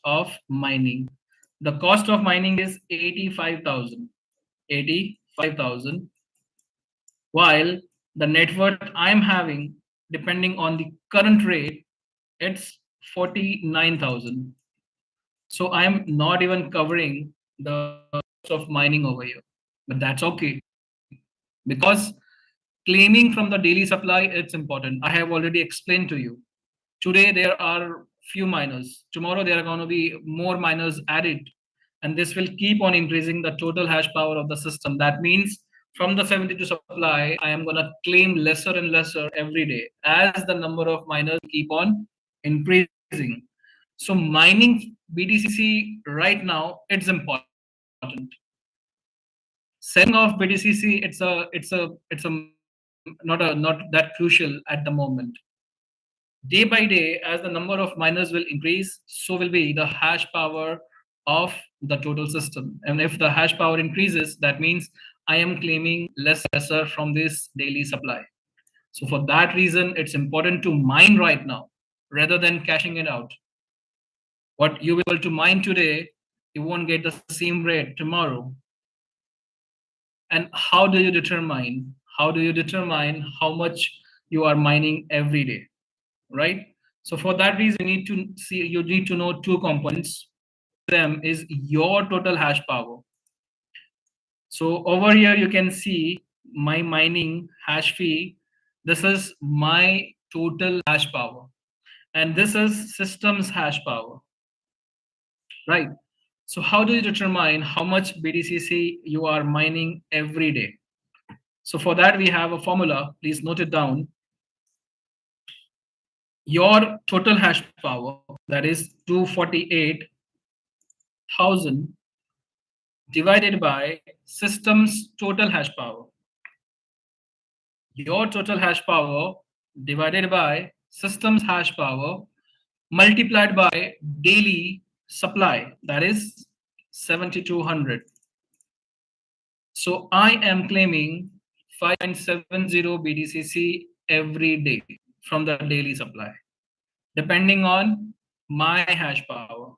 of mining. The cost of mining is 85,000. 85,000. While the net worth I'm having, depending on the current rate, it's 49,000. So I'm not even covering the cost of mining over here. But that's okay because claiming from the daily supply, it's important. I have already explained to you. Today there are few miners. Tomorrow there are going to be more miners added, and this will keep on increasing the total hash power of the system. That means from the 72 supply, I am going to claim lesser and lesser every day as the number of miners keep on increasing. So mining BTCC right now, it's important. Selling off BTCC, it's not that crucial at the moment. Day by day, as the number of miners will increase, so will be the hash power of the total system. And if the hash power increases, that means I am claiming lesser from this daily supply. So for that reason, it's important to mine right now rather than cashing it out. What you will be able to mine today, you won't get the same rate tomorrow. And how do you determine? How do you determine how much you are mining every day? Right? So for that reason, you need to know two components. Them is your total hash power. So over here you can see my mining hash fee. This is my total hash power, and this is system's hash power, right? So how do you determine how much BTCC you are mining every day? So for that we have a formula. Please note it down. Your total hash power, that is 248,000 divided by system's total hash power. Your total hash power divided by system's hash power multiplied by daily supply, that is 7200. So I am claiming 5.70 BTCC every day from the daily supply, depending on my hash power.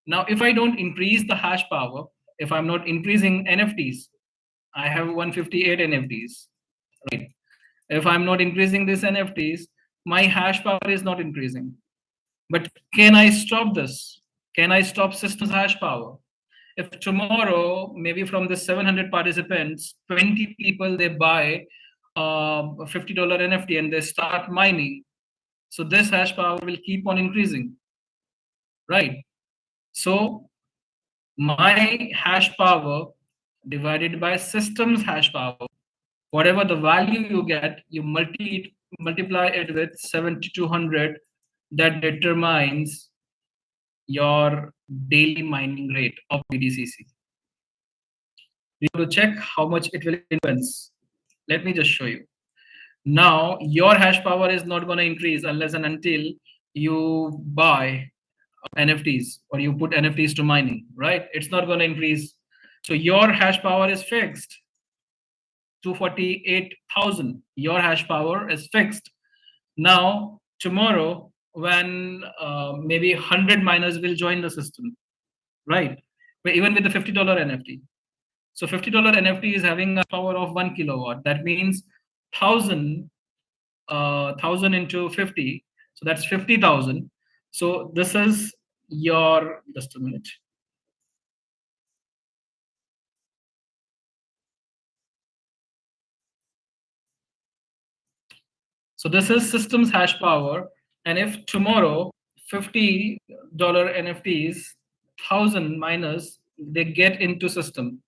Now, if I don't increase the hash power, if I'm not increasing NFTs, I have 158 NFTs, right? If I'm not increasing these NFTs, my hash power is not increasing. But can I stop this? Can I stop system's hash power? If tomorrow, maybe from the 700 participants, 20 people they buy a $50 NFT and they start mining, so this hash power will keep on increasing, right? So my hash power divided by system's hash power, whatever the value you get, you multiply it with 7200. That determines your daily mining rate of BTCC. We have to check how much it will influence. Let me just show you. Now your hash power is not going to increase unless and until you buy NFTs or you put NFTs to mining, right? It's not going to increase. So your hash power is fixed. 248,000. Your hash power is fixed. Now, tomorrow, when maybe 100 miners will join the system, right? But even with the $50 NFT. So $50 NFT is having a power of 1 kilowatt. That means 1,000 into 50. So that's 50,000. So this is your, just a minute. So this is system's hash power. And if tomorrow $50 NFTs, 1,000 miners, they get into system,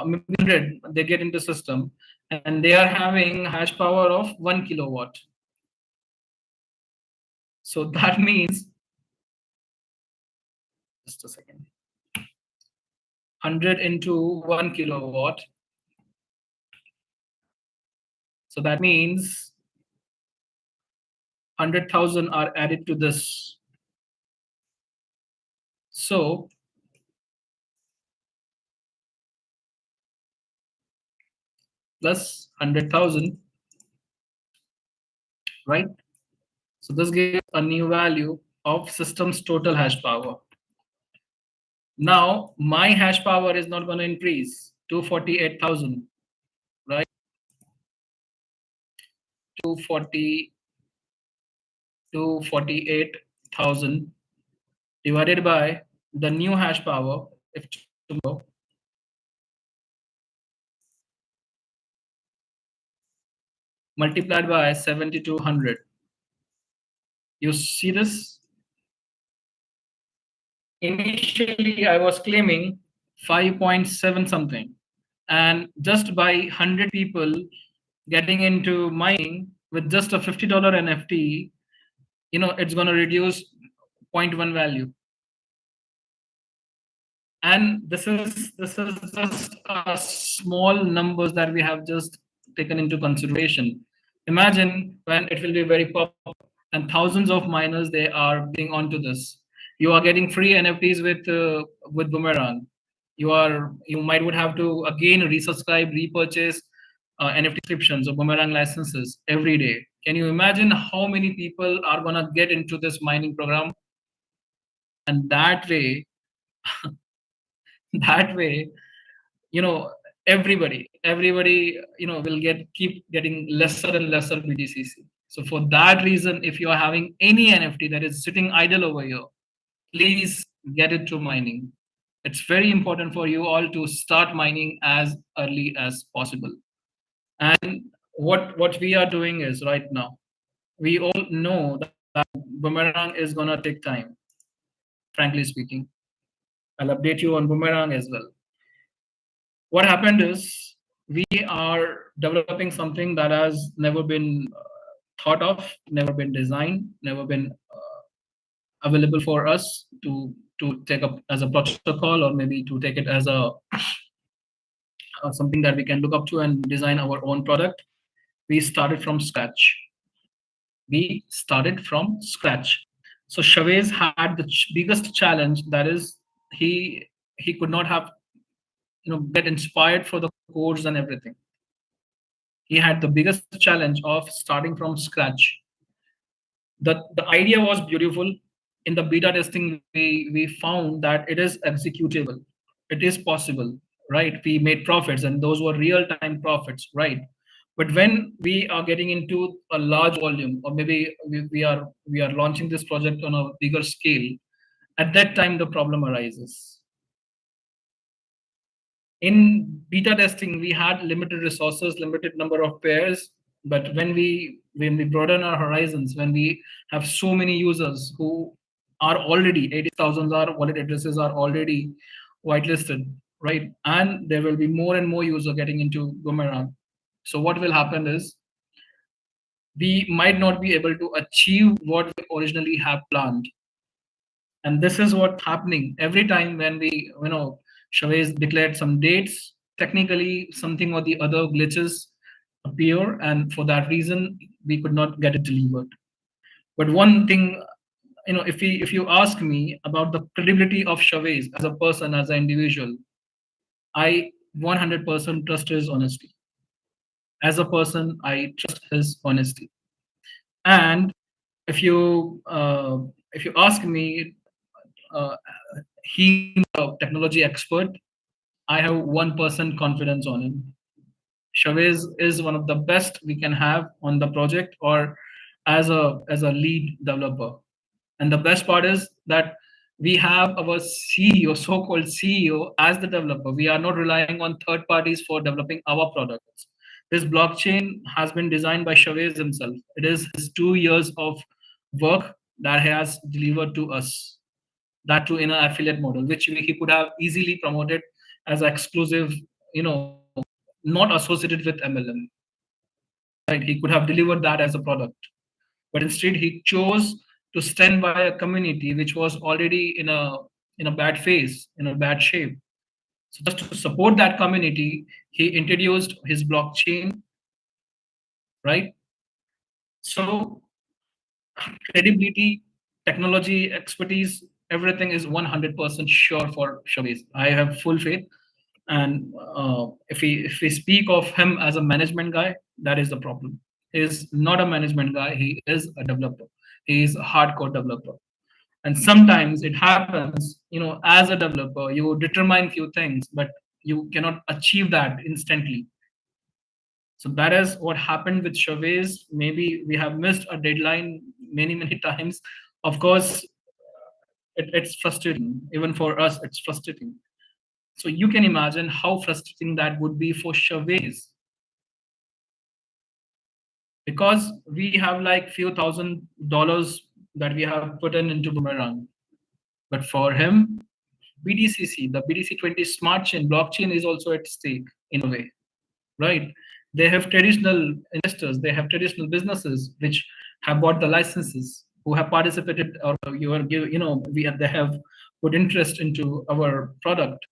maybe 100, they get into system, and they are having hash power of 1 kilowatt. So that means, just a second, 100 into 1 kilowatt. So that means 100,000 are added to this. So plus 100,000, right? So this gives a new value of system's total hash power. Now, my hash power is not going to increase to 48,000, right? 240 to 48,000 divided by the new hash power, if tomorrow, multiplied by 7,200. You see this? Initially, I was claiming 5.7 something. And just by 100 people getting into mining with just a $50 NFT, it's going to reduce zero point 0.1 value. And this is just a small numbers that we have just taken into consideration. Imagine when it will be very popular and thousands of miners they are being onto this. You are getting free NFTs with Boomerang. You might would have to again resubscribe, repurchase NFT subscriptions or Boomerang licenses every day. Can you imagine how many people are gonna get into this mining program? And that way, that way, you know, everybody, will keep getting lesser and lesser BTCC. So for that reason, if you are having any NFT that is sitting idle over here, please get it to mining. It's very important for you all to start mining as early as possible. And what we are doing is right now, we all know that Boomerang is gonna take time, frankly speaking. I'll update you on Boomerang as well. What happened is we are developing something that has never been thought of, never been designed, never been available for us to take up as a protocol, or maybe to take it as a something that we can look up to and design our own product. We started from scratch. We started from scratch. So Chavez had the biggest challenge, that is he could not have get inspired for the codes and everything. He had the biggest challenge of starting from scratch. The idea was beautiful. In the beta testing, we found that it is executable, it is possible, right? We made profits, and those were real time profits, right? But when we are getting into a large volume, or maybe we are launching this project on a bigger scale, at that time the problem arises. In beta testing we had limited resources, limited number of pairs. But when we broaden our horizons, when we have so many users who are already 80,000, our wallet addresses are already whitelisted, right? And there will be more and more users getting into Boomerang. So what will happen is we might not be able to achieve what we originally have planned. And this is what's happening every time when we, Chavez declared some dates. Technically, something or the other glitches appear, and for that reason, we could not get it delivered. But one thing, if you ask me about the credibility of Chavez as a person, as an individual, I 100% trust his honesty. As a person, I trust his honesty. And if you ask me, uh, he's a technology expert. I have 1% confidence on him. Chavez is one of the best we can have on the project, or as a lead developer. And the best part is that we have our CEO, so-called CEO, as the developer. We are not relying on third parties for developing our products. This blockchain has been designed by Chavez himself. It is his 2 years of work that he has delivered to us, that too in an affiliate model, which he could have easily promoted as exclusive, you know, not associated with MLM. Right? He could have delivered that as a product, but instead he chose to stand by a community which was already in a bad phase, in a bad shape. So just to support that community, he introduced his blockchain, right? So credibility, technology, expertise, everything is 100% sure for Chavez. I have full faith. And if we speak of him as a management guy, that is the problem. He is not a management guy. He is a developer. He is a hardcore developer. And sometimes it happens, as a developer, you determine few things, but you cannot achieve that instantly. So that is what happened with Chavez. Maybe we have missed a deadline many, many times. Of course, it's frustrating. Even for us, it's frustrating. So you can imagine how frustrating that would be for Chavez, because we have like few $1,000 that we have put in into Boomerang. But for him, BDCC, the BDC20 smart chain blockchain is also at stake in a way, right? They have traditional investors, they have traditional businesses which have bought the licenses, who have participated, or they have put interest into our product.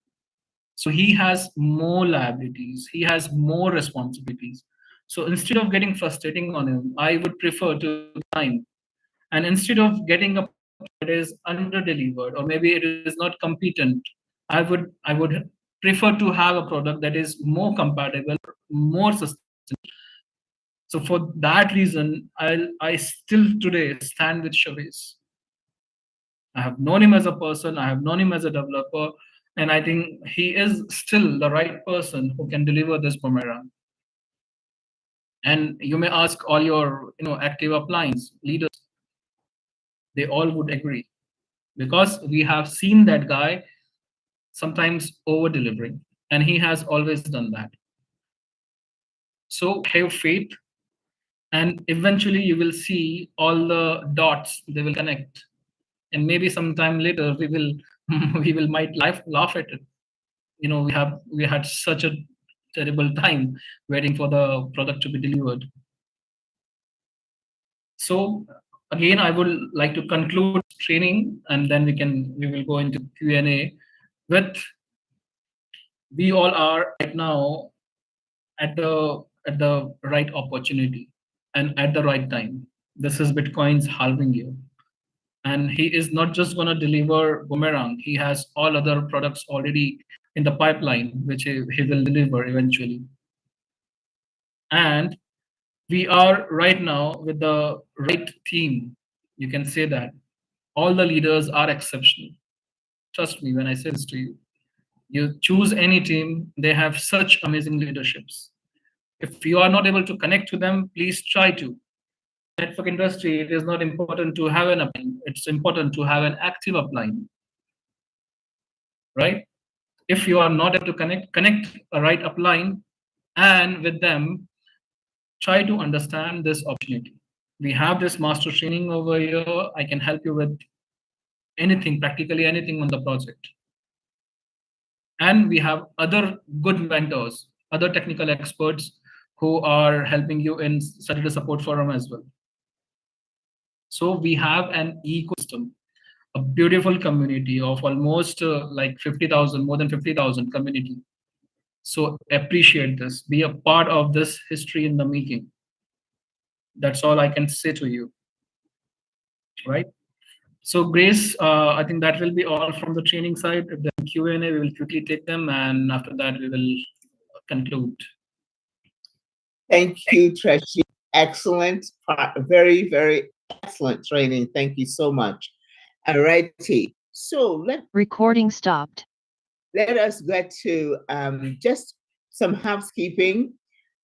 So he has more liabilities, he has more responsibilities. So instead of getting frustrating on him, I would prefer to time. And instead of getting a that is under delivered, or maybe it is not competent, I would prefer to have a product that is more compatible, more sustainable. So for that reason, I still today stand with Chavez. I have known him as a person, I have known him as a developer, and I think he is still the right person who can deliver this boomerang. And you may ask all your active appliance leaders, they all would agree, because we have seen that guy sometimes over delivering, and he has always done that. So have faith, and eventually you will see all the dots, they will connect. And maybe sometime later we will we will might laugh at it. We had such a terrible time waiting for the product to be delivered. So again, I would like to conclude training, and then we will go into Q&A with, we all are right now at the right opportunity and at the right time. This is Bitcoin's halving year, and he is not just going to deliver boomerang. He has all other products already in the pipeline, which he will deliver eventually. And we are right now with the right team. You can say that all the leaders are exceptional. Trust me when I say this to you. You choose any team, they have such amazing leaderships. If you are not able to connect to them, please try to. Network industry, it is not important to have an upline. It's important to have an active upline, right? If you are not able to connect a right upline, and with them, try to understand this opportunity. We have this master training over here. I can help you with anything, practically anything on the project. And we have other good mentors, other technical experts who are helping you in Saturday Support Forum as well. So we have an ecosystem, a beautiful community of almost like 50,000, more than 50,000 community. So appreciate this, be a part of this history in the making. That's all I can say to you, right? So Grace, I think that will be all from the training side. If the Q&A, we will quickly take them, and after that we will conclude. Thank you, Tracy. Excellent, very, very excellent training. Thank you so much. All righty. So recording stopped. Let us get to just some housekeeping.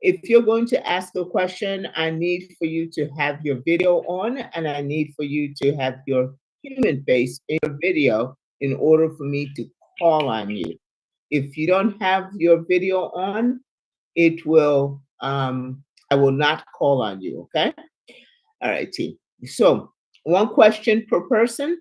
If you're going to ask a question, I need for you to have your video on, and I need for you to have your human face in your video in order for me to call on you. If you don't have your video on, it will, I will not call on you, okay? All right, team. So one question per person,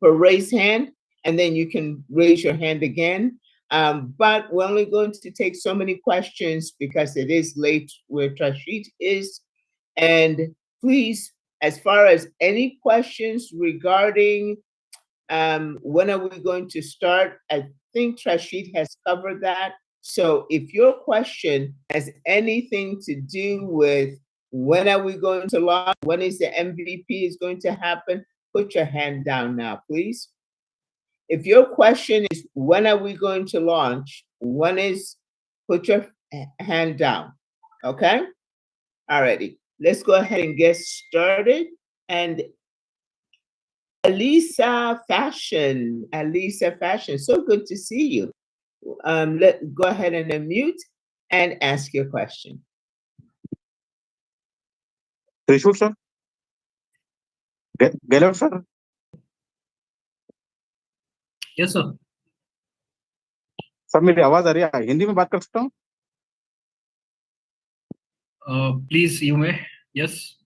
per raised hand, and then you can raise your hand again. But we're only going to take so many questions because it is late where Trashit is. And please, as far as any questions regarding when are we going to start, I think Trashit has covered that. So if your question has anything to do with when are we going to launch, when is the MVP is going to happen, put your hand down now, please. If your question is when are we going to launch, put your hand down, okay? Alrighty, let's go ahead and get started. And Alisa Fashion. Alisa Fashion. So good to see you. Let go ahead and unmute and ask your question. त्रिशूल sir, Gehlot sir, Yes, sir. सब मेरी आवाज आ रही है? हिंदी में बात कर सकता हूँ? Please, you may. Yes.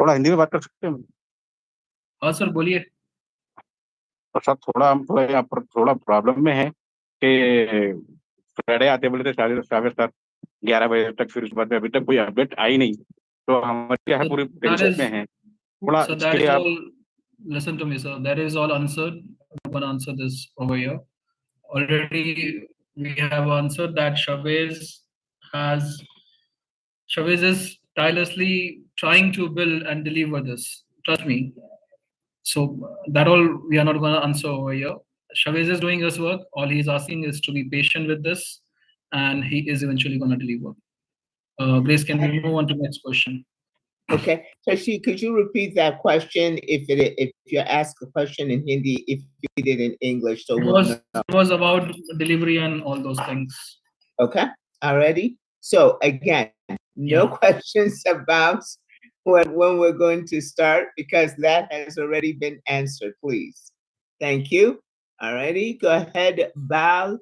थोड़ा हिंदी में बात कर सकते हैं? हाँ सर, बोलिए. तो सर हम थोड़ा यहाँ पर थोड़ा प्रॉब्लम में है कि फ्राइडे आते बोले थे शायद सर 11 बजे तक, फिर उसके बाद में अभी तक कोई अपडेट आई नहीं, तो हम क्या है So पूरी that टेंशन में is है थोड़ा, so इसके that लिए is आप. all. Listen to me, sir. That is all answered. I'm gonna answer this over here. Already we have answered that has Chavez is tirelessly trying to build and deliver this. Trust me. So that all we are not going to answer over here. Chavez is doing his work. All he is asking is to be patient with this, and he is eventually going to deliver. Grace, can we move on to the next question? Okay, Tashi, could you repeat that question if you ask a question in Hindi, if you read it in English, so It we'll was know. it was about delivery and all those things. Okay, already. So again, no Yeah. questions about when we're going to start because that has already been answered. Please, thank you. Alrighty, go ahead, Balkandra.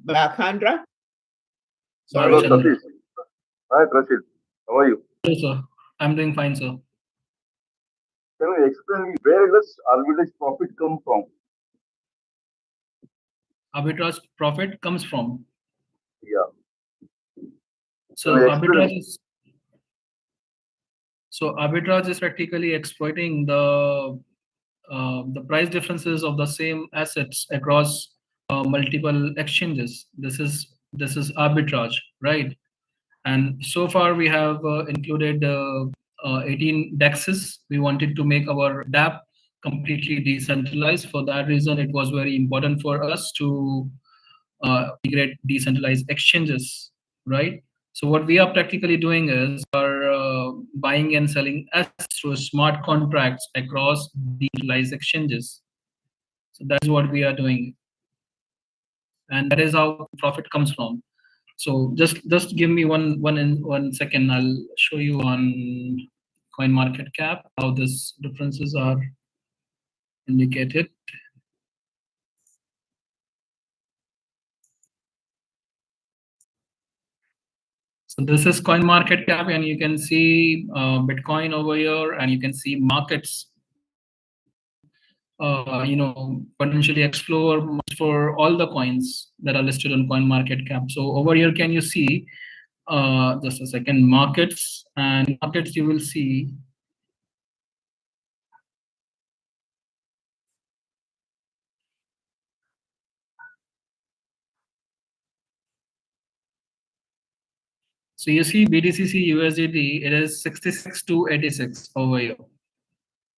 Balkandra. Sorry. Hello, Balchandra. Satish. Hi, Rashid. How are you? Hello, sir. I'm doing fine, sir. Can you explain me where does arbitrage profit come from? Arbitrage profit comes from. Yeah. Can So you explain me? arbitrage is practically exploiting the price differences of the same assets across multiple exchanges. This is arbitrage, right? And so far we have included 18 DEXs. We wanted to make our DApp completely decentralized. For that reason, it was very important for us to integrate decentralized exchanges, right? So what we are practically doing is are buying and selling assets through smart contracts across decentralized exchanges. So that's what we are doing, and that is how profit comes from. So just give me one second. I'll show you on coin market cap how these differences are indicated. So this is coin market cap, and you can see Bitcoin over here, and you can see markets. Potentially explore for all the coins that are listed on coin market cap. So over here, can you see just a second, markets, and markets you will see so you see BTCC USDT, it is 66,286 over here.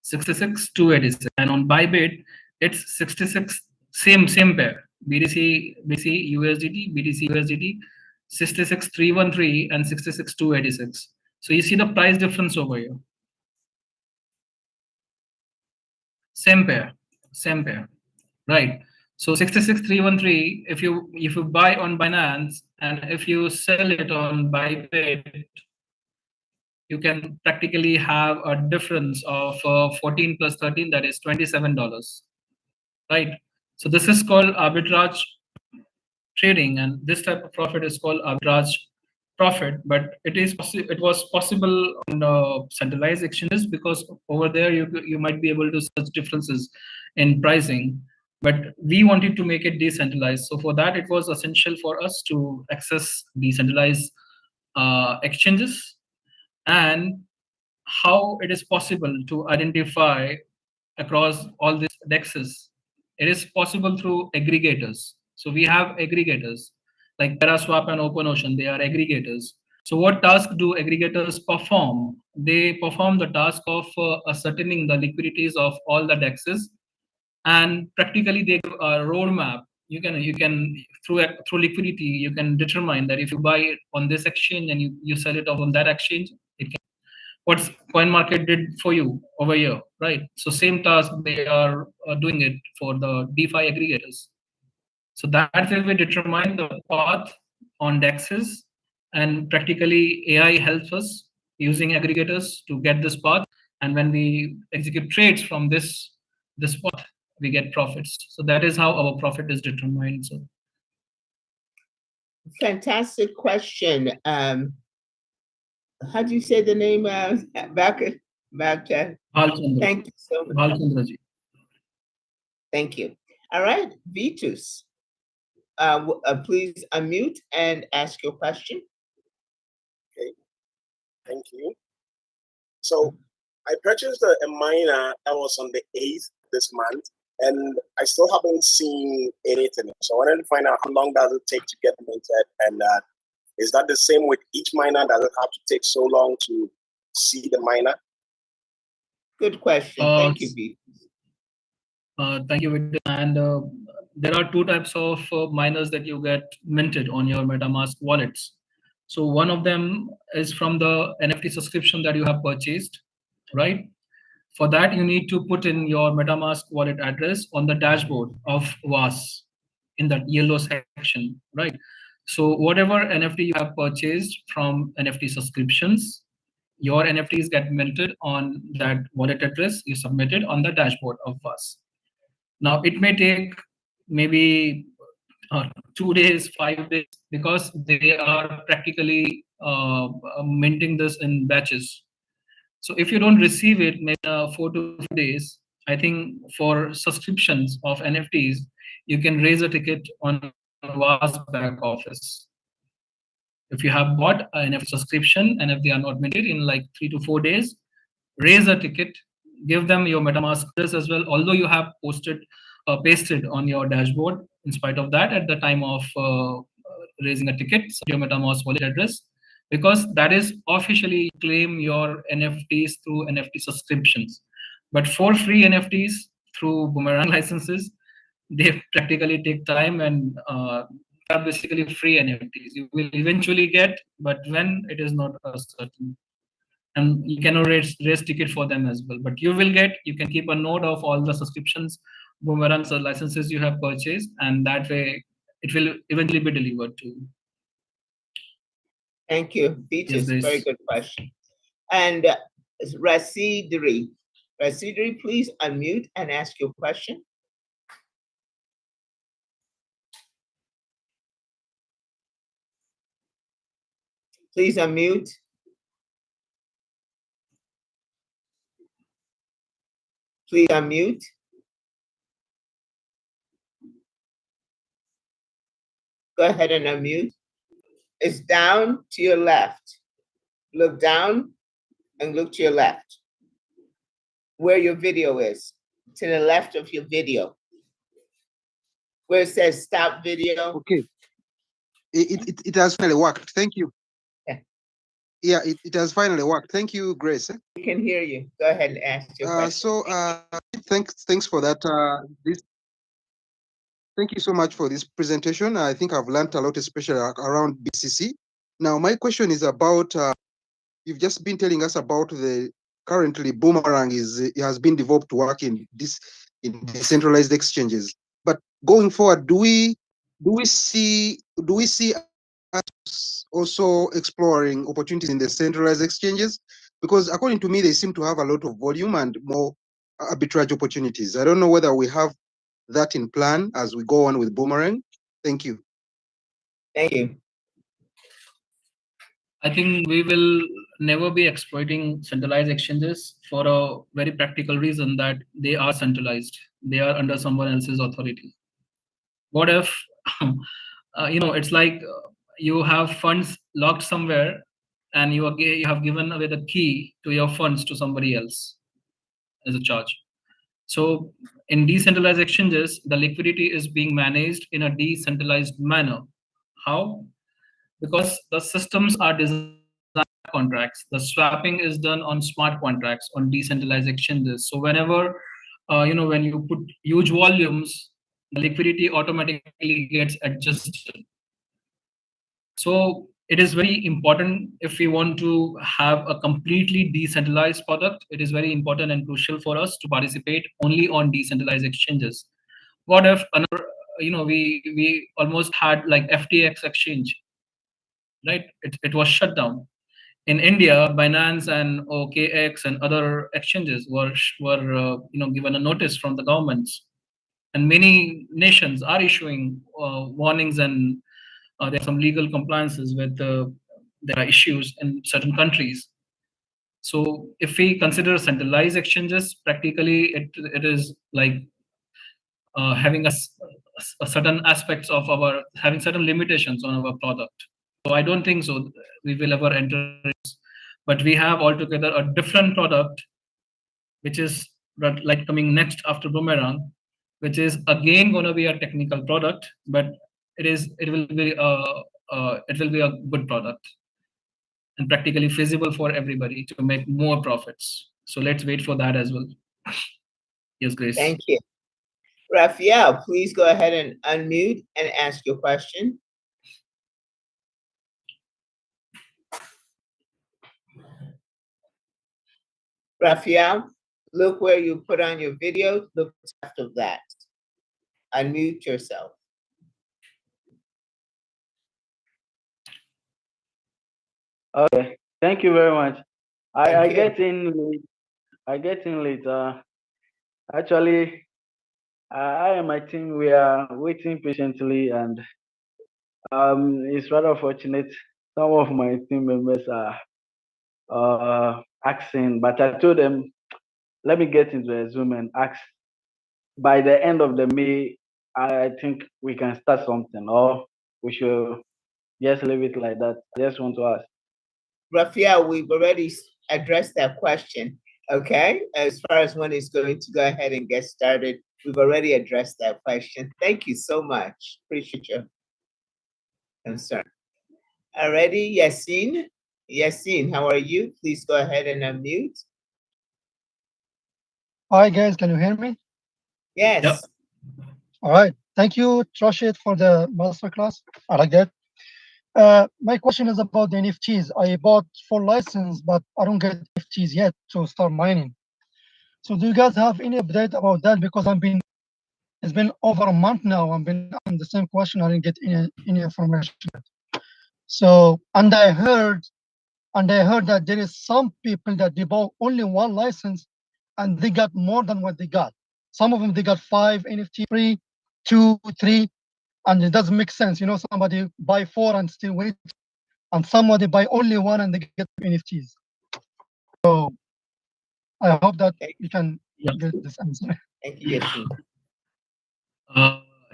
66,286, and on Bybit it's 66, same pair. BTC USDT, BTC USDT, 66,313 and 66,286. So you see the price difference over here. Same pair, right? So 66,313, if you buy on Binance and if you sell it on Bybit, you can practically have a difference of 14 plus 13, that is $27, right? So this is called arbitrage trading, and this type of profit is called arbitrage profit. But it was possible on centralized exchanges because over there you might be able to search differences in pricing, but we wanted to make it decentralized. So for that, it was essential for us to access decentralized exchanges. And how it is possible to identify across all these DEXs? It is possible through aggregators. So we have aggregators like Paraswap and OpenOcean. They are aggregators. So what task do aggregators perform? They perform the task of ascertaining the liquidities of all the DEXs, and practically they give a roadmap. You can through liquidity you can determine that if you buy it on this exchange and you sell it off on that exchange, it can. what's coin market did for you over here, right? So same task they are doing it for the DeFi aggregators. So that way we determine the path on DEXs, and practically AI helps us using aggregators to get this path. And when we execute trades from this path, we get profits. So that is how our profit is determined. So fantastic question. How do you say the name? Back. Thank you so much. Bhalchandraji. Thank you. All right, Vitus. Please unmute and ask your question. Okay, thank you. So I purchased a miner that was on the 8th this month, and I still haven't seen anything. So I wanted to find out how long does it take to get minted, and is that the same with each miner? Does it have to take so long to see the miner? Good question. Thank you, Vitus. Thank you, Vidya. And there are two types of miners that you get minted on your MetaMask wallets. So one of them is from the NFT subscription that you have purchased, right? For that, you need to put in your MetaMask wallet address on the dashboard of VAS in that yellow section, right? So whatever NFT you have purchased from NFT subscriptions, your NFTs get minted on that wallet address you submitted on the dashboard of VAS. Now, it may take maybe 2 days, 5 days, because they are practically minting this in batches. So if you don't receive it, maybe 4 to 5 days, I think for subscriptions of NFTs, you can raise a ticket on VAS back office. If you have bought an NFT subscription and if they are not minted in like 3 to 4 days, raise a ticket, give them your MetaMask address as well, although you have pasted on your dashboard. In spite of that, at the time of raising a ticket, your MetaMask wallet address, because that is officially claim your NFTs through NFT subscriptions. But for free NFTs through Boomerang licenses, they practically take time, and are basically free NFTs. You will eventually get, but when it is not certain. And you cannot raise ticket for them as well. But you will get, you can keep a note of all the subscriptions, Boomerangs or licenses you have purchased, and that way it will eventually be delivered to you. Thank you, Vitus. Yes, very good question. And Rasidri, please unmute and ask your question. Please unmute. Please unmute. Go ahead and unmute. It's down to your left. Look down and look to your left. Where your video is. To the left of your video. Where it says stop video. Okay. It has finally worked. Thank you. Yeah, it has finally worked. Thank you, Grace. We can hear you. Go ahead and ask your question. Thanks for that. Thank you so much for this presentation. I think I've learned a lot, especially around BCC. Now, my question is about, you've just been telling us about the currently Boomerang has been developed to work in decentralized exchanges. But going forward, do we see us also exploring opportunities in the centralized exchanges? Because according to me, they seem to have a lot of volume and more arbitrage opportunities. I don't know whether we have that in plan as we go on with Boomerang. Thank you. Thank you. I think we will never be exploiting centralized exchanges for a very practical reason, that they are centralized. They are under someone else's authority. What if, it's like you have funds locked somewhere, and you have given away the key to your funds to somebody else as a charge. So in decentralized exchanges, the liquidity is being managed in a decentralized manner. How? Because the systems are designed contracts. The swapping is done on smart contracts on decentralized exchanges. So whenever, when you put huge volumes, the liquidity automatically gets adjusted. So it is very important if we want to have a completely decentralized product. It is very important and crucial for us to participate only on decentralized exchanges. What if another, we almost had like FTX exchange, right? It was shut down. In India, Binance and OKX and other exchanges were given a notice from the governments, and many nations are issuing warnings, and there are some legal compliances with there are issues in certain countries. So if we consider centralized exchanges, practically it is like having a certain aspects of our having certain limitations on our product. So I don't think so we will ever enter it. But we have altogether a different product, which is like coming next after Boomerang, which is again going to be a technical product, but it will be a good product and practically feasible for everybody to make more profits. So let's wait for that as well. Yes, Grace. Thank you. Raphael, please go ahead and unmute and ask your question. Raphael, look where you put on your video, look after that. Unmute yourself. Okay, thank you very much. I Thank you. get in late. I get in late. Actually, I and my team, we are waiting patiently, and it's rather fortunate. Some of my team members are asking, but I told them, let me get into a Zoom and ask. By the end of the May, I think we can start something, or we should just leave it like that. I just want to ask. Raphael, we've already addressed that question, okay? As far as when it's going to go ahead and get started, we've already addressed that question. Thank you so much. Appreciate your concern. Already, Yassine? Yassine, how are you? Please go ahead and unmute. Hi guys, can you hear me? Yes. Yep. All right. Thank you, Rashid, for the masterclass. I like that. My question is about the NFTs. I bought full license, but I don't get NFTs yet to start mining. So do you guys have any update about that? Because it's been over a month now. I've been on the same question. I didn't get any information yet. So, and I heard that there is some people that they bought only one license and they got more than what they got. Some of them, they got 5 NFT, 3, 2, 3, and it doesn't make sense. Somebody buy 4 and still wait, and somebody buy only 1 and they get NFTs. So I hope that you can get this answer. Thank you, Yassine.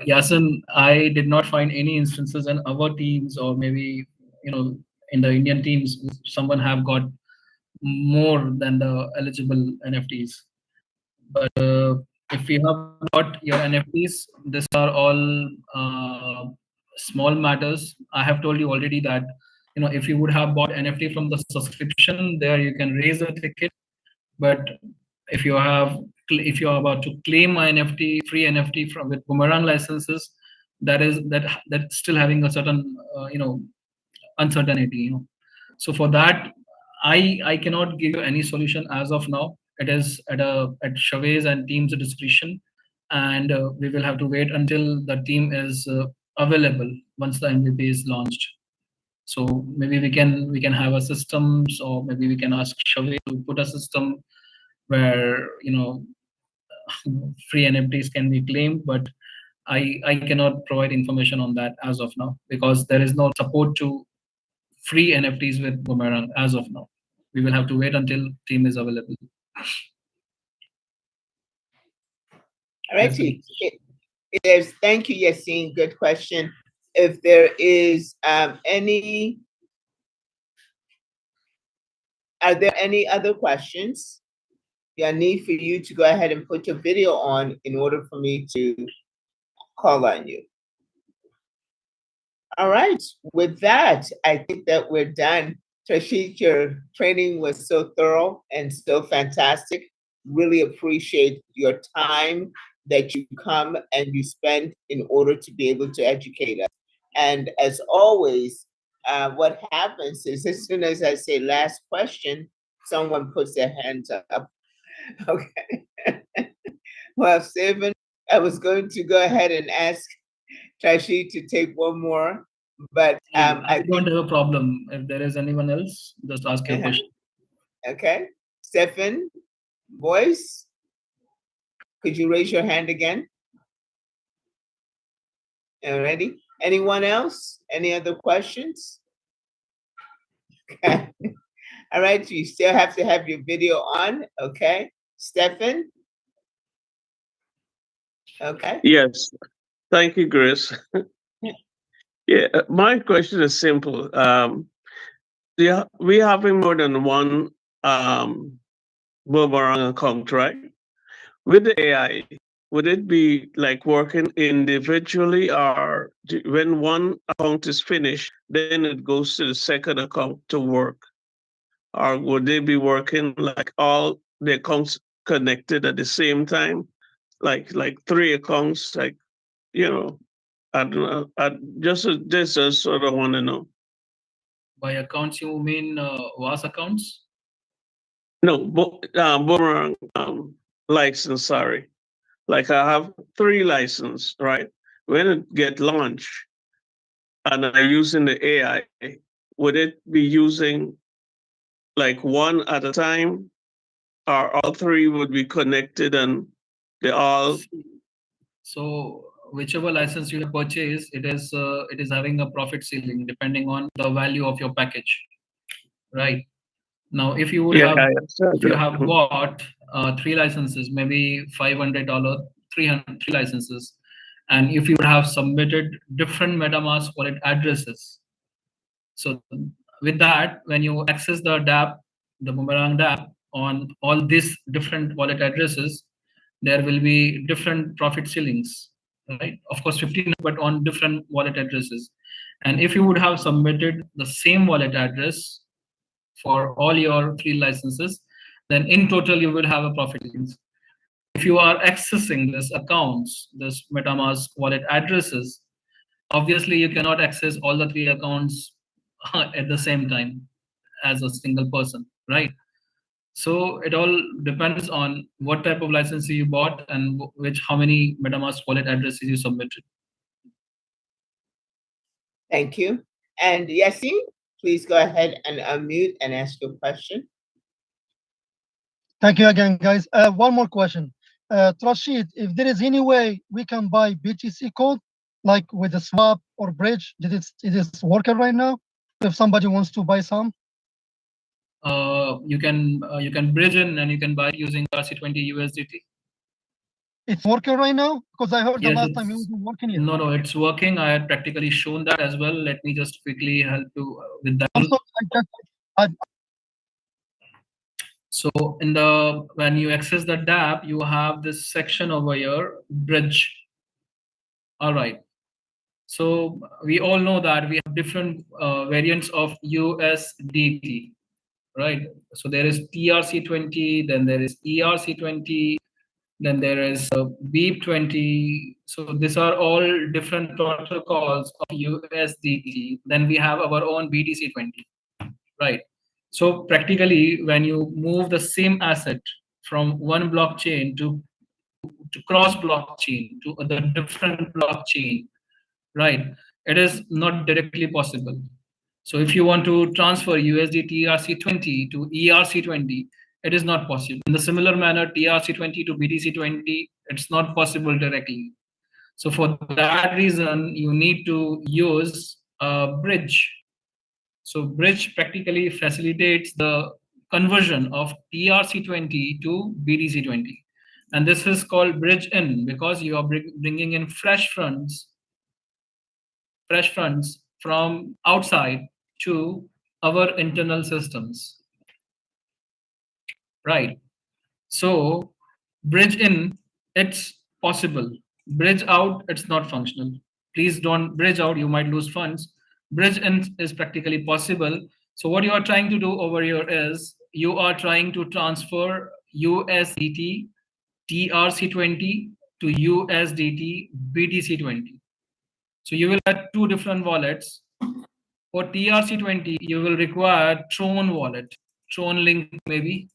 Yasin, I did not find any instances in our teams, or maybe in the Indian teams, someone have got more than the eligible NFTs. But if you have got your NFTs, these are all small matters. I have told you already that if you would have bought NFT from the subscription, there you can raise a ticket. But if you are about to claim an NFT, free NFT from with Boomerang licenses, that's still having a certain uncertainty. So for that, I cannot give you any solution as of now. It is at Chavez and team's discretion, and we will have to wait until the team is available once the MVP is launched. So maybe we can have a systems, or maybe we can ask Chavez to put a system where free NFTs can be claimed, but I cannot provide information on that as of now, because there is no support to free NFTs with Boomerang as of now. We will have to wait until team is available. All right. Thank you, Yassine. Good question. If there is are there any other questions? I need for you to go ahead and put your video on in order for me to call on you. All right. With that, I think that we're done. Rashid, your training was so thorough and so fantastic. Really appreciate your time that you come and you spend in order to be able to educate us. And as always, what happens is as soon as I say last question, someone puts their hands up. Okay. Well, Stephen, I was going to go ahead and ask Tashi to take one more, but I don't have a problem. If there is anyone else, just ask your question. Okay. Stephen, voice, could you raise your hand again? Alrighty. Anyone else? Any other questions? Okay. All right, you still have to have your video on, okay? Stephen? Okay. Yes. Thank you, Grace. Yeah, my question is simple. Yeah, we having more than one Boomerang account, right? With the AI, would it be like working individually, or when one account is finished, then it goes to the second account to work? Or would they be working like all the accounts connected at the same time? Like three accounts, like, you know, I don't know. Just sort of want to know. By accounts, you mean VAS accounts? No, Boomerang license. Sorry, like I have 3 license, right? When it get launched and I'm using the AI, would it be using like one at a time, or all 3 would be connected and they all? So whichever license you have purchased, it is having a profit ceiling depending on the value of your package, right? Now, if you would have bought 3 licenses, maybe $500, 3 licenses, and if you would have submitted different MetaMask wallet addresses, so with that, when you access the dApp, the Boomerang dApp on all these different wallet addresses, there will be different profit ceilings, right? Of course, 15, but on different wallet addresses. And if you would have submitted the same wallet address for all your 3 licenses, then in total you will have a profit ceilings. If you are accessing this accounts, this MetaMask wallet addresses, obviously you cannot access all the 3 accounts at the same time as a single person, right? So it all depends on what type of license you bought and how many MetaMask wallet addresses you submitted. Thank you. And Yassi, please go ahead and unmute and ask your question. Thank you again, guys. One more question. Rashid, if there is any way we can buy BTC code, like with a swap or bridge, is it working right now? If somebody wants to buy some? You can bridge in and you can buy using RC20 USDT. It's working right now? Because I heard the Yes, last time it wasn't working yet. No, it's working. I had practically shown that as well. Let me just quickly help you with that. Also, So when you access the dApp, you have this section over here, bridge. All right. So we all know that we have different variants of USDT, right? So there is TRC20, then there is ERC20, then there is BEEP20. So these are all different protocols of USDT. Then we have our own BTC20, right? So practically, when you move the same asset from one blockchain to cross blockchain to the different blockchain, right? It is not directly possible. So if you want to transfer USDT ERC20 to ERC20, it is not possible. In the similar manner, TRC20 to BTC20, it's not possible directly. So for that reason, you need to use a bridge. So bridge practically facilitates the conversion of TRC20 to BTC20. And this is called bridge in because you are bringing in fresh funds from outside to our internal systems, right? So bridge in, it's possible. Bridge out, it's not functional. Please don't bridge out, you might lose funds. Bridge in is practically possible. So what you are trying to do over here is you are trying to transfer USDT TRC20 to USDT BTC20. So you will have 2 different wallets For TRC20, you will require Tron wallet, Tron link maybe.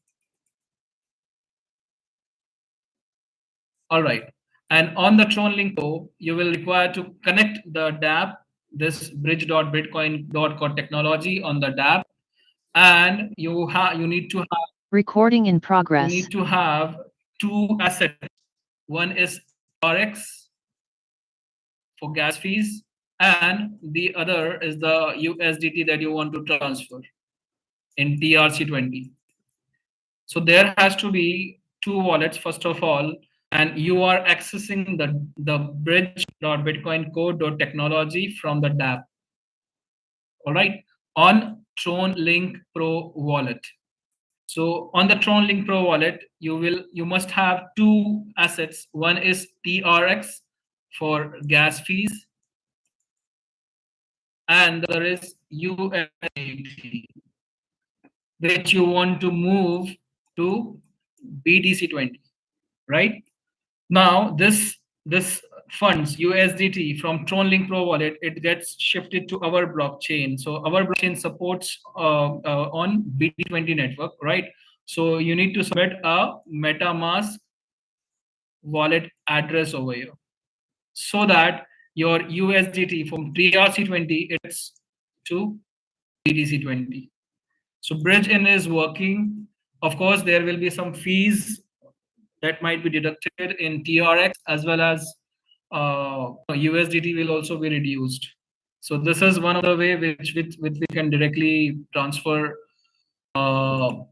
All right. And on the Tron link, you will require to connect the dApp, this bridge.bitcoin.co technology on the dApp, and you need to have Recording in you progress. need to have two assets. One is RX for gas fees, and the other is the USDT that you want to transfer in TRC20. So there has to be two wallets first of all, and you are accessing the bridge.bitcoin.co.technology from the dApp. All right, on Tron Link Pro wallet. So on the Tron Link Pro wallet, you must have two assets. One is TRX for gas fees, and the other is USDT, which you want to move to BTC20, right? Now this funds USDT from Tron Link Pro wallet, it gets shifted to our blockchain. So our blockchain supports on BT20 network, right? So you need to submit a MetaMask wallet address over here, so that your USDT from TRC20 it's to BTC20. So bridge in is working. Of course, there will be some fees that might be deducted in TRX, as well as USDT will also be reduced. So this is one of the way which we can directly transfer USDT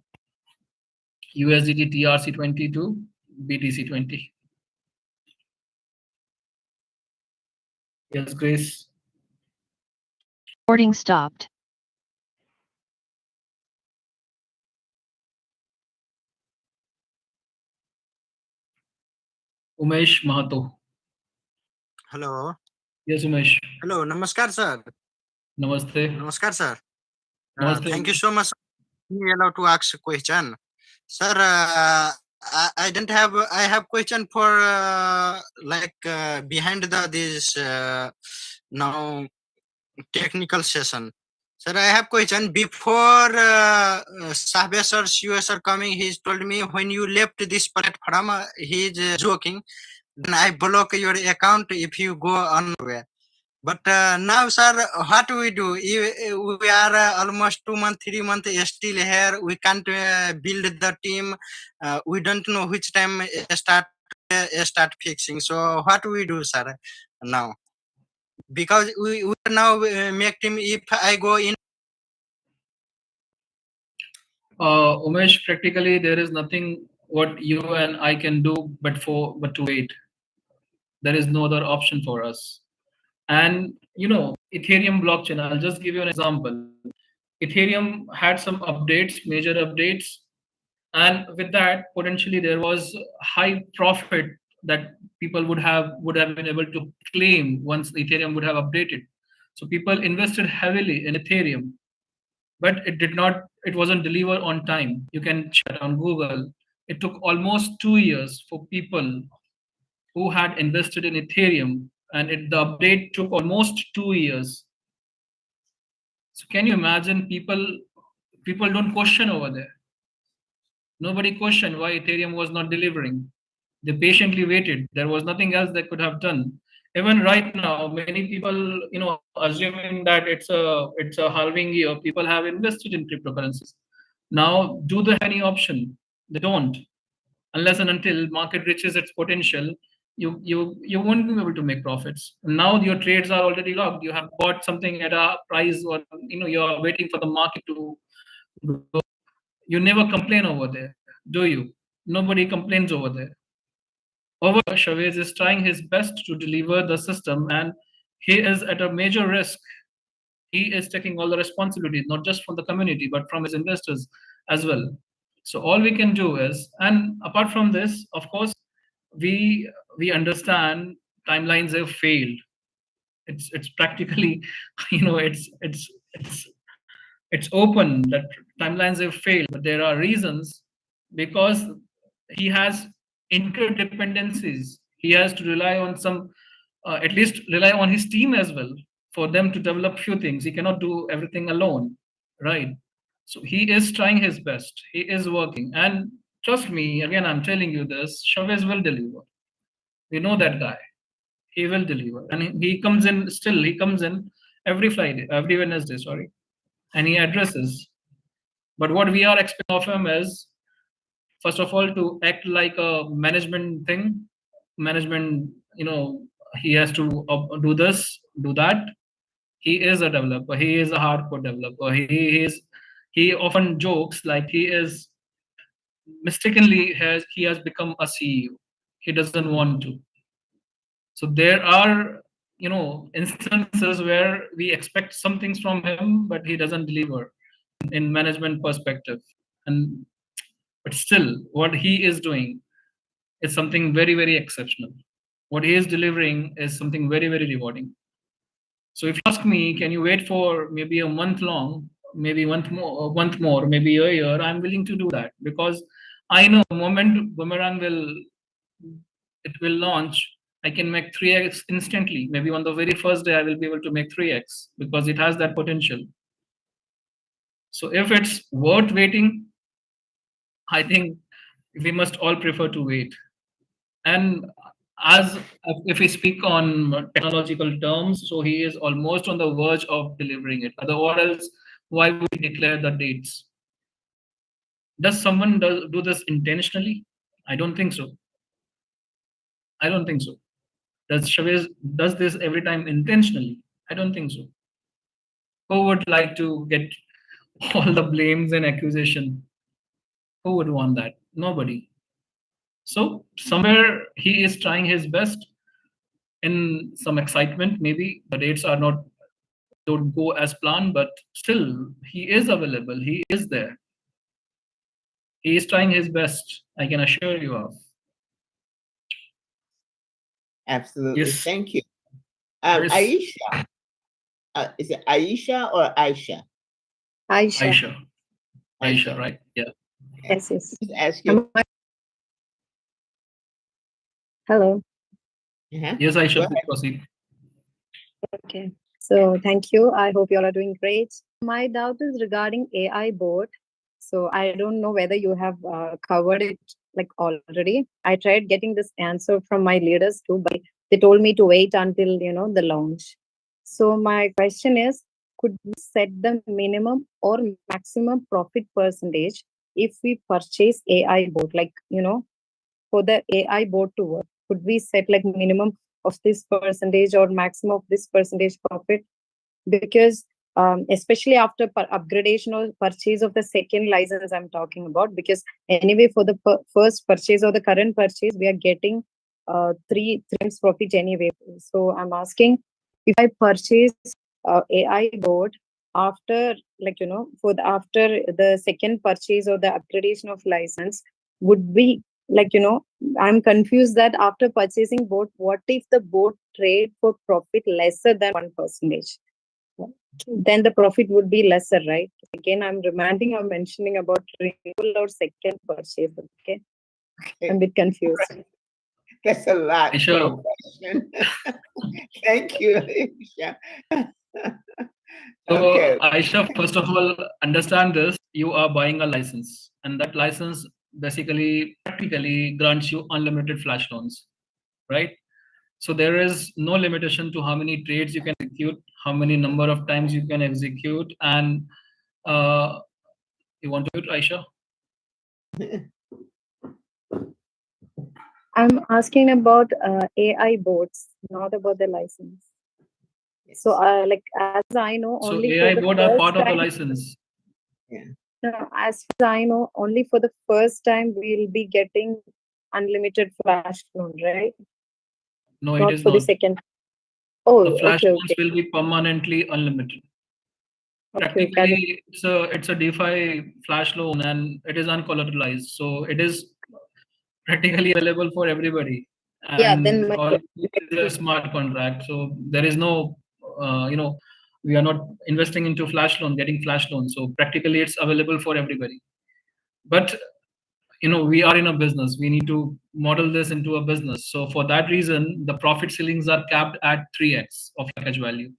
TRC20 to BTC20. Yes, Grace. Recording stopped. Umesh Mahato. Hello. Yes, Umesh. Hello. Namaskar, sir. Namaste. Namaskar, sir. Namaste. Thank you so much for being allowed to ask a question. Sir, I don't have, I have question for behind this now technical session. Sir, I have question. Before Sahbe sir's US are coming, he's told me when you left this platform, he's joking. Then I block your account if you go unaware. But now, sir, what do? We are almost 2 months, 3 months still here. We can't build the team. We don't know which time start fixing. So what do we do, sir, now? Because we now make team. If I go in. Umesh, practically there is nothing what you and I can do but to wait. There is no other option for us. And Ethereum blockchain, I'll just give you an example. Ethereum had some updates, major updates, and with that potentially there was high profit that people would have been able to claim once Ethereum would have updated. So people invested heavily in Ethereum, but it wasn't delivered on time. You can check on Google. It took almost 2 years for people who had invested in Ethereum, and the update took almost 2 years. So can you imagine, people don't question over there. Nobody questioned why Ethereum was not delivering. They patiently waited. There was nothing else they could have done. Even right now, many people, assuming that it's a halving year, people have invested in cryptocurrencies. Now, do they have any option? They don't. Unless and until market reaches its potential, you won't be able to make profits. Now your trades are already locked. You have bought something at a price, or you're waiting for the market to go. You never complain over there, do you? Nobody complains over there. Over Chavez is trying his best to deliver the system, and he is at a major risk. He is taking all the responsibility, not just from the community, but from his investors as well. So all we can do is, and apart from this, of course, we understand timelines have failed. It's practically, it's open that timelines have failed, but there are reasons, because he has interdependencies. He has to rely on some, at least rely on his team as well for them to develop few things. He cannot do everything alone, right? So he is trying his best. He is working. And trust me, again, I'm telling you this, Chavez will deliver. We know that guy. He will deliver. And he comes in, still, he comes in every Friday, every Wednesday, sorry, and he addresses. But what we are expecting of him is, first of all, to act like a management thing. Management, he has to do this, do that. He is a developer. He is a hardcore developer. He often jokes like he is mistakenly he has become a CEO. He doesn't want to. So there are instances where we expect some things from him, but he doesn't deliver in management perspective. And but still, what he is doing is something very, very exceptional. What he is delivering is something very, very rewarding. So if you ask me, can you wait for maybe a month long, maybe month more, maybe a year? I'm willing to do that because I know the moment Boomerang will launch, I can make 3x instantly. Maybe on the very first day, I will be able to make 3x because it has that potential. So if it's worth waiting, I think we must all prefer to wait. And as if we speak on technological terms, so he is almost on the verge of delivering it. Otherwise, why would he declare the dates? Does someone do this intentionally? I don't think so. I don't think so. Does Chavez does this every time intentionally? I don't think so. Who would like to get all the blames and accusation? Who would want that? Nobody. So somewhere he is trying his best in some excitement. Maybe the dates don't go as planned, but still he is available. He is there. He is trying his best. I can assure you of. Absolutely. Yes. Thank you. Yes. Aisha. Is it Aisha or Aisha? Aisha. Aisha, right? Yeah. Yes, yes. Just ask you. Hello. Yes, Aisha, please proceed. Okay. So thank you. I hope you all are doing great. My doubt is regarding AI bot. So I don't know whether you have covered it like already. I tried getting this answer from my leaders too, but they told me to wait until the launch. So my question is, could we set the minimum or maximum profit percentage if we purchase AI bot? Like for the AI bot to work, could we set like minimum of this percentage or maximum of this percentage profit? Because especially after upgradation or purchase of the second license I'm talking about, because anyway for the first purchase or the current purchase we are getting three times profit anyway. So I'm asking, if I purchase AI board after after the second purchase or the upgradation of license, would be I'm confused that after purchasing boat, what if the boat trade for profit lesser than 1%? Then the profit would be lesser, right? Again, I'm mentioning about renewal or second purchase. Okay. I'm a bit confused. That's a lot Aisha. for a question. Thank you, Aisha. So, Okay. Aisha, first of all, understand this. You are buying a license, and that license basically practically grants you unlimited flash loans, right? So there is no limitation to how many trades you can execute, how many number of times you can execute, and you want to do it, Aisha? I'm asking about AI bots, not about the license. So, like as I know, So only AI for the board are first part of the time, license. Yeah. no, as far as I know, only for the first time we'll be getting unlimited flash loan, right? No, Not it is for the not. second. Oh, The flash okay, loans okay. will be permanently unlimited. Okay, got it. Practically, it's a DeFi flash loan and it is uncollateralized. So it is practically available for everybody. Yeah, And then all it is a smart contract. So there is no, we are not investing into flash loan, getting flash loan. So practically it's available for everybody. But we are in a business. We need to model this into a business. So for that reason, the profit ceilings are capped at 3x of package value.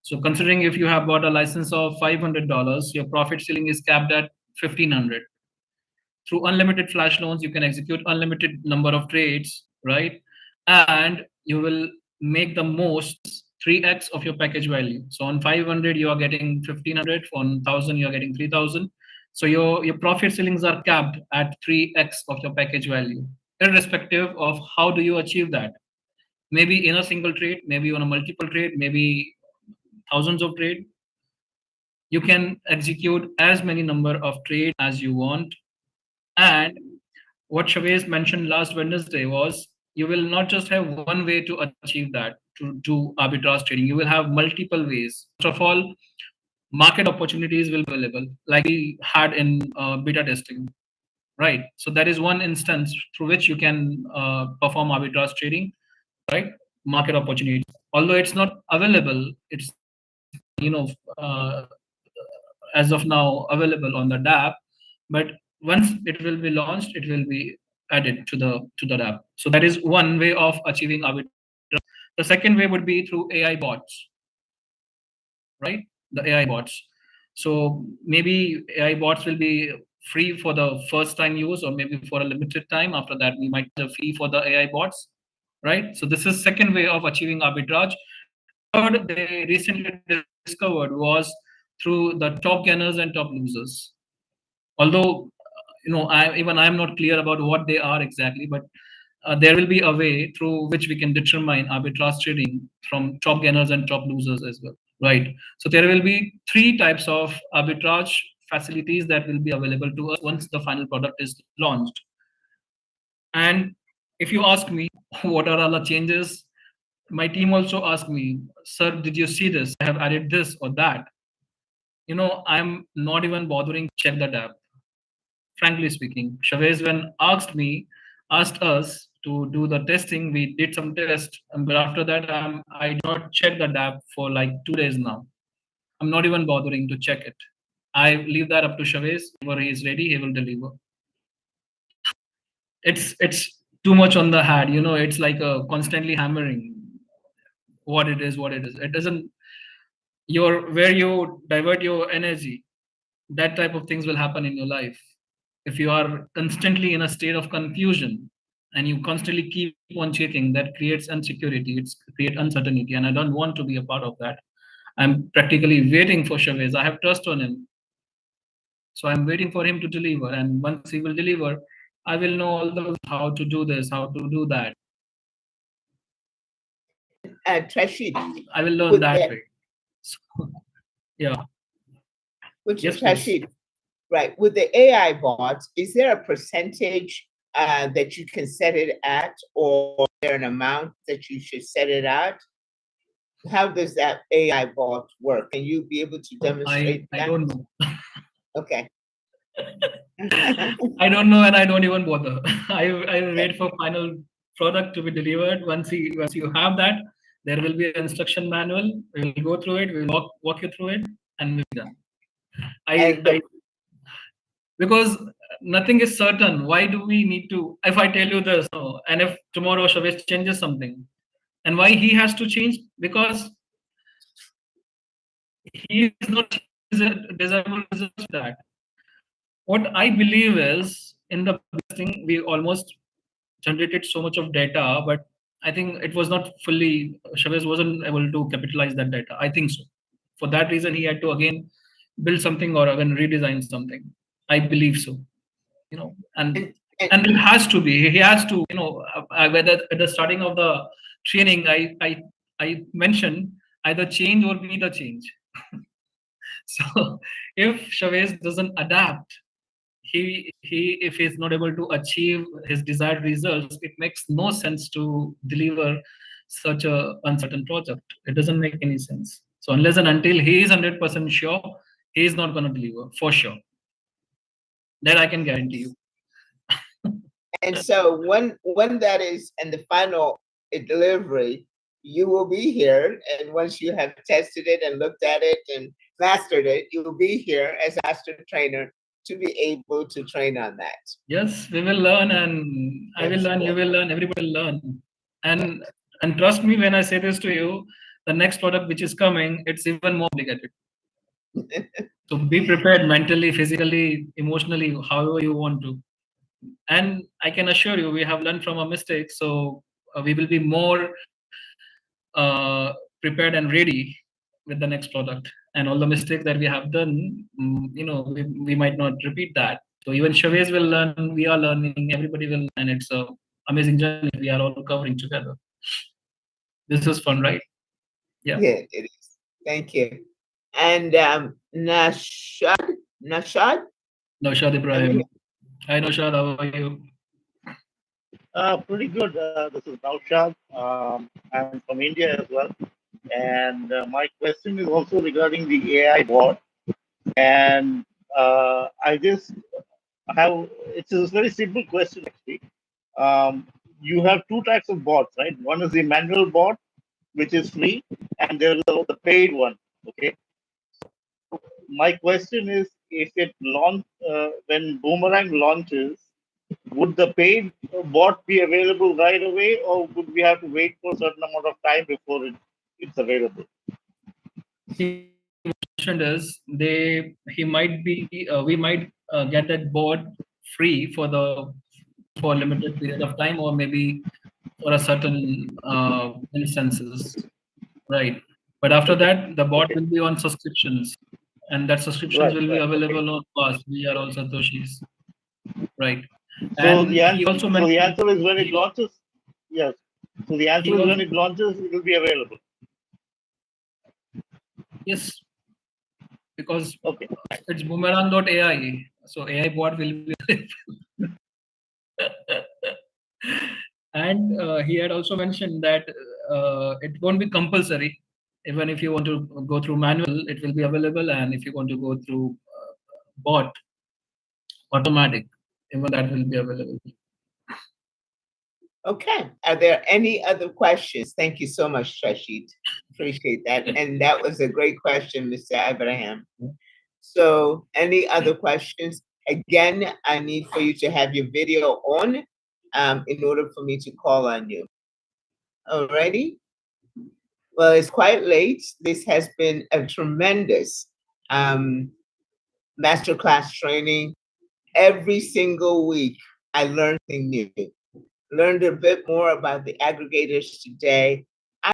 So considering if you have bought a license of $500, your profit ceiling is capped at 1,500. Through unlimited flash loans, you can execute unlimited number of trades, right? And you will make the most 3x of your package value. So on 500, you are getting 1,500. On 1,000, you are getting 3,000. So your profit ceilings are capped at 3x of your package value, irrespective of how do you achieve that. Maybe in a single trade, maybe on a multiple trade, maybe thousands of trade. You can execute as many number of trades as you want. And what Chavez mentioned last Wednesday was you will not just have one way to achieve that, to do arbitrage trading. You will have multiple ways. First of all, market opportunities will be available, like we had in beta testing, right? So that is one instance through which you can perform arbitrage trading, right? Market opportunities. Although it's not available, it's uh, as of now available on the DApp, but once it will be launched, it will be added to the DApp. So that is one way of achieving arbitrage. The second way would be through AI bots, right? The AI bots. So maybe AI bots will be free for the first time use, or maybe for a limited time. After that, we might have a fee for the AI bots, right? So this is second way of achieving arbitrage. Third, they recently discovered was through the top gainers and top losers. Although, I'm not clear about what they are exactly, but there will be a way through which we can determine arbitrage trading from top gainers and top losers as well, right? So there will be three types of arbitrage facilities that will be available to us once the final product is launched. And if you ask me what are all the changes, my team also asked me, sir, did you see this? I have added this or that. I'm not even bothering to check that app. Frankly speaking, Chavez, when asked us to do the testing, we did some tests, but after that, I did not check the app for like 2 days now. I'm not even bothering to check it. I leave that up to Chavez. Whenever he is ready, he will deliver. It's too much on the head, it's like a constantly hammering what it is. It doesn't where you divert your energy, that type of things will happen in your life. If you are constantly in a state of confusion and you constantly keep on checking, that creates insecurity, it's create uncertainty, and I don't want to be a part of that. I'm practically waiting for Chavez. I have trust on him, so I'm waiting for him to deliver, and once he will deliver, I will know all the how to do this, how to do that. Trashid, I will learn that way. So, yeah. Which Yes, is Trashid, right? With the AI bots, is there a percentage that you can set it at, or is there an amount that you should set it at? How does that AI bot work? Can you be able to demonstrate that? I don't know. Okay. I don't know, and I don't even bother. I will wait for final product to be delivered. Once you have that, there will be an instruction manual. We'll go through it. We'll walk you through it, and we'll be done. Because nothing is certain. Why do we need to? If I tell you this, and if tomorrow Chavez changes something, and why he has to change? Because he is not desirable results that. What I believe is in the thing we almost generated so much of data, but I think it was not fully. Chavez wasn't able to capitalize that data. I think so. For that reason, he had to again build something or again redesign something. I believe so. And it has to be. He has to. Whether at the starting of the training, I mentioned either change or be the change. So if Chavez doesn't adapt, he if he's not able to achieve his desired results, it makes no sense to deliver such a uncertain project. It doesn't make any sense. So unless and until he is 100% sure, he is not going to deliver for sure. That I can guarantee you. And so when that is in the final delivery, you will be here, and once you have tested it and looked at it and mastered it, you will be here as master trainer to be able to train on that. Yes, we will learn, and I will learn, you will learn, everybody will learn. And trust me when I say this to you, the next product which is coming, it's even more complicated. So be prepared mentally, physically, emotionally, however you want to. And I can assure you, we have learned from our mistakes, so we will be more prepared and ready with the next product. And all the mistakes that we have done, we might not repeat that. So even Chavez will learn, we are learning, everybody will learn, and it's a amazing journey we are all covering together. This is fun, right? Yeah. Yeah, it is. Thank you. And Nashad? Naushad Ibrahim. Hi Naushad, how are you? Pretty good. This is Naushad. I'm from India as well. And my question is also regarding the AI bot. And I just have, it's a very simple question actually. You have two types of bots, right? One is the manual bot, which is free, and there is the paid one, okay? My question is, if it when Boomerang launches, would the paid bot be available right away, or would we have to wait for a certain amount of time before it's available? He mentioned is he might be we might get that board free for a limited period of time, or maybe for a certain instances, right? But after that, the bot will be on subscriptions, and that subscriptions will be available on us. We are also Satoshis, right? So And he also so the mentioned answer is when it launches. Yes. So the answer he is also when it launches, it will be available. yes, because Okay. it's boomerang.ai, so AI bot will be and he had also mentioned that it won't be compulsory. Even if you want to go through manual, it will be available, and if you want to go through bot automatic, even that will be available. Okay. Are there any other questions? Thank you so much, Rashid. Appreciate that. And that was a great question, Mr. Abraham. So any other questions? Again, I need for you to have your video on in order for me to call on you. Alrighty? Well, it's quite late. This has been a tremendous masterclass training. Every single week, I learn something new. Learned a bit more about the aggregators today.